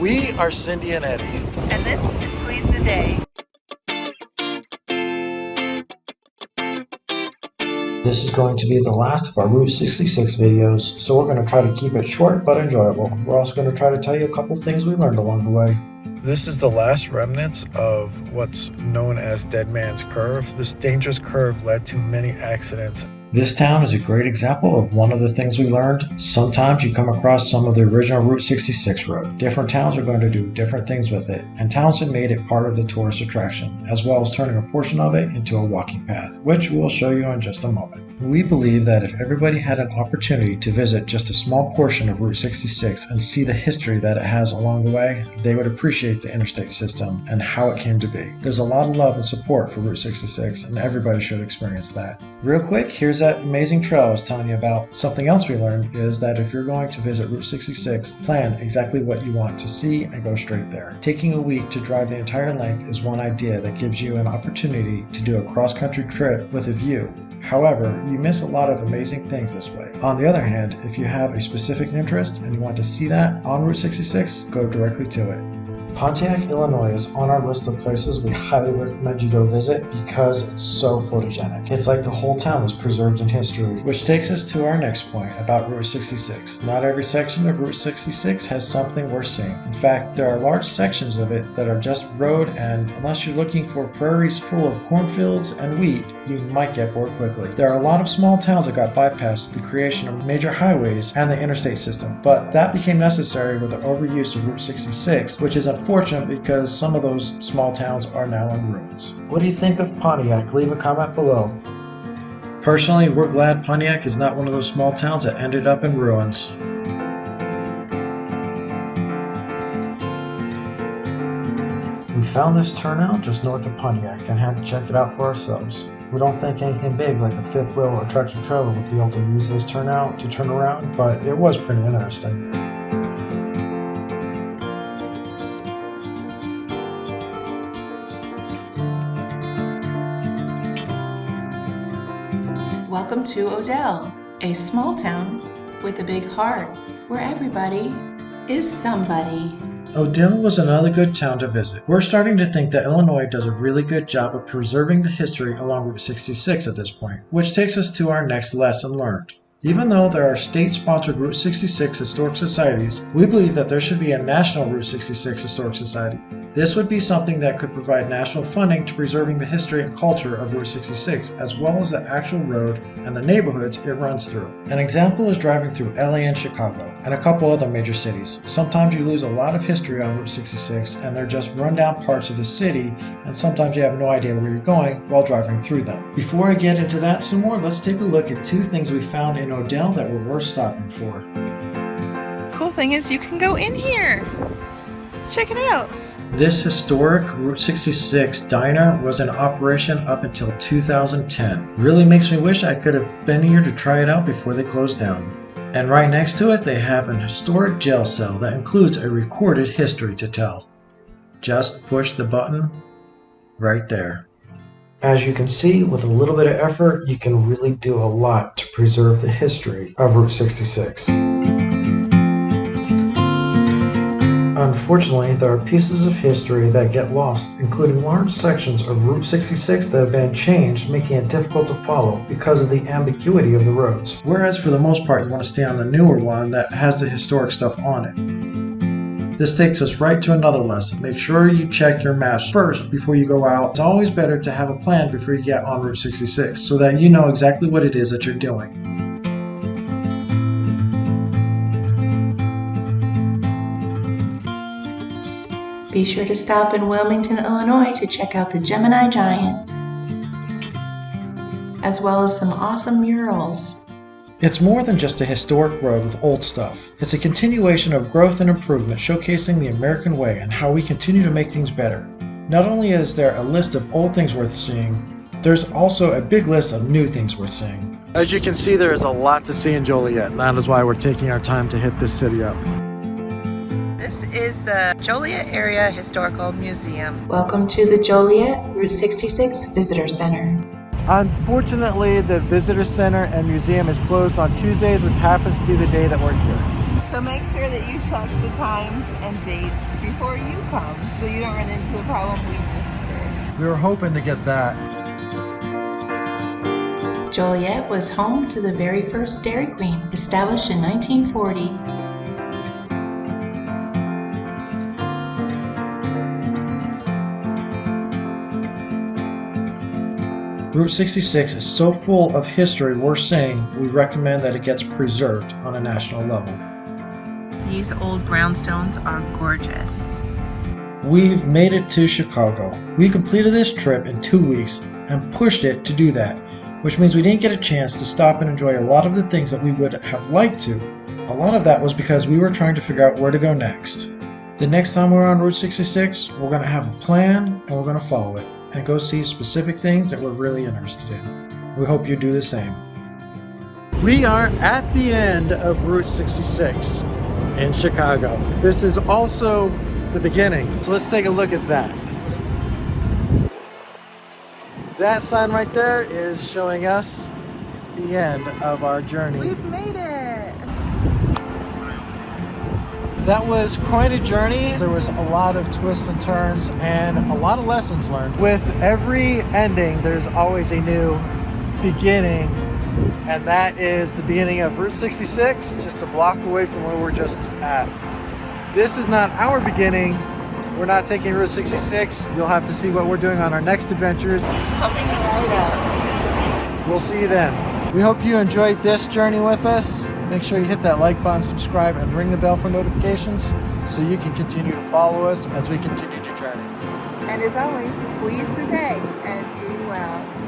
We are Cindy and Eddie. And this is Squeeze the Day. This is going to be the last of our Route 66 videos, so we're going to try to keep it short but enjoyable. We're also going to try to tell you a couple things we learned along the way. This is the last remnants of what's known as Dead Man's Curve. This dangerous curve led to many accidents. This town is a great example of one of the things we learned. Sometimes you come across some of the original Route 66 road. Different towns are going to do different things with it, and towns have made it part of the tourist attraction, as well as turning a portion of it into a walking path, which we'll show you in just a moment. We believe that if everybody had an opportunity to visit just a small portion of Route 66 and see the history that it has along the way, they would appreciate the interstate system and how it came to be. There's a lot of love and support for Route 66, and everybody should experience that. Real quick, here's that amazing trail I was telling you about. Something else we learned is that if you're going to visit Route 66, plan exactly what you want to see and go straight there. Taking a week to drive the entire length is one idea that gives you an opportunity to do a cross-country trip with a view. However, you miss a lot of amazing things this way. On the other hand, if you have a specific interest and you want to see that on Route 66, go directly to it. Pontiac, Illinois is on our list of places we highly recommend you go visit because it's so photogenic. It's like the whole town is preserved in history, which takes us to our next point about Route 66. Not every section of Route 66 has something worth seeing. In fact, there are large sections of it that are just road, and unless you're looking for prairies full of cornfields and wheat, you might get bored quickly. There are a lot of small towns that got bypassed with the creation of major highways and the interstate system, but that became necessary with the overuse of Route 66, which is unfortunate because some of those small towns are now in ruins. What do you think of Pontiac? Leave a comment below. Personally, we're glad Pontiac is not one of those small towns that ended up in ruins. We found this turnout just north of Pontiac and had to check it out for ourselves. We don't think anything big like a fifth wheel or tractor trailer would be able to use this turnout to turn around, but it was pretty interesting. Welcome to Odell, a small town with a big heart where everybody is somebody. Odell was another good town to visit. We're starting to think that Illinois does a really good job of preserving the history along Route 66 at this point, which takes us to our next lesson learned. Even though there are state-sponsored Route 66 historic societies, we believe that there should be a national Route 66 historic society. This would be something that could provide national funding to preserving the history and culture of Route 66, as well as the actual road and the neighborhoods it runs through. An example is driving through LA and Chicago, and a couple other major cities. Sometimes you lose a lot of history on Route 66, and they're just rundown parts of the city, and sometimes you have no idea where you're going while driving through them. Before I get into that some more, let's take a look at two things we found in Odell that were worth stopping for. Cool thing is you can go in here. Let's check it out. This historic Route 66 diner was in operation up until 2010. Really makes me wish I could have been here to try it out before they closed down. And right next to it they have an historic jail cell that includes a recorded history to tell. Just push the button right there. As you can see, with a little bit of effort, you can really do a lot to preserve the history of Route 66. Unfortunately, there are pieces of history that get lost, including large sections of Route 66 that have been changed, making it difficult to follow because of the ambiguity of the roads. Whereas for the most part, you want to stay on the newer one that has the historic stuff on it. This takes us right to another lesson. Make sure you check your maps first before you go out. It's always better to have a plan before you get on Route 66 so that you know exactly what it is that you're doing. Be sure to stop in Wilmington, Illinois to check out the Gemini Giant, as well as some awesome murals. It's more than just a historic road with old stuff. It's a continuation of growth and improvement showcasing the American way and how we continue to make things better. Not only is there a list of old things worth seeing, there's also a big list of new things worth seeing. As you can see, there is a lot to see in Joliet, and that is why we're taking our time to hit this city up. This is the Joliet Area Historical Museum. Welcome to the Joliet Route 66 Visitor Center. Unfortunately, the visitor center and museum is closed on Tuesdays, which happens to be the day that we're here. So So make sure that you check the times and dates before you come so you don't run into the problem we just did. We were hoping to get that. Joliet was home to the very first Dairy Queen, established in 1940. Route 66 is so full of history, we're saying we recommend that it gets preserved on a national level. These old brownstones are gorgeous. We've made it to Chicago. We completed this trip in 2 weeks and pushed it to do that, which means we didn't get a chance to stop and enjoy a lot of the things that we would have liked to. A lot of that was because we were trying to figure out where to go next. The next time we're on Route 66, we're going to have a plan and we're going to follow it and go see specific things that we're really interested in. We hope you do the same. We are at the end of Route 66 in Chicago. This is also the beginning. So let's take a look at that. That sign right there is showing us the end of our journey. We've made it! That was quite a journey. There was a lot of twists and turns and a lot of lessons learned. With every ending, there's always a new beginning, and that is the beginning of Route 66, just a block away from where we're just at. This is not our beginning. We're not taking Route 66. You'll have to see what we're doing on our next adventures. Coming right up. We'll see you then. We hope you enjoyed this journey with us. Make sure you hit that like button, subscribe, and ring the bell for notifications so you can continue to follow us as we continue to journey. And as always, squeeze the day and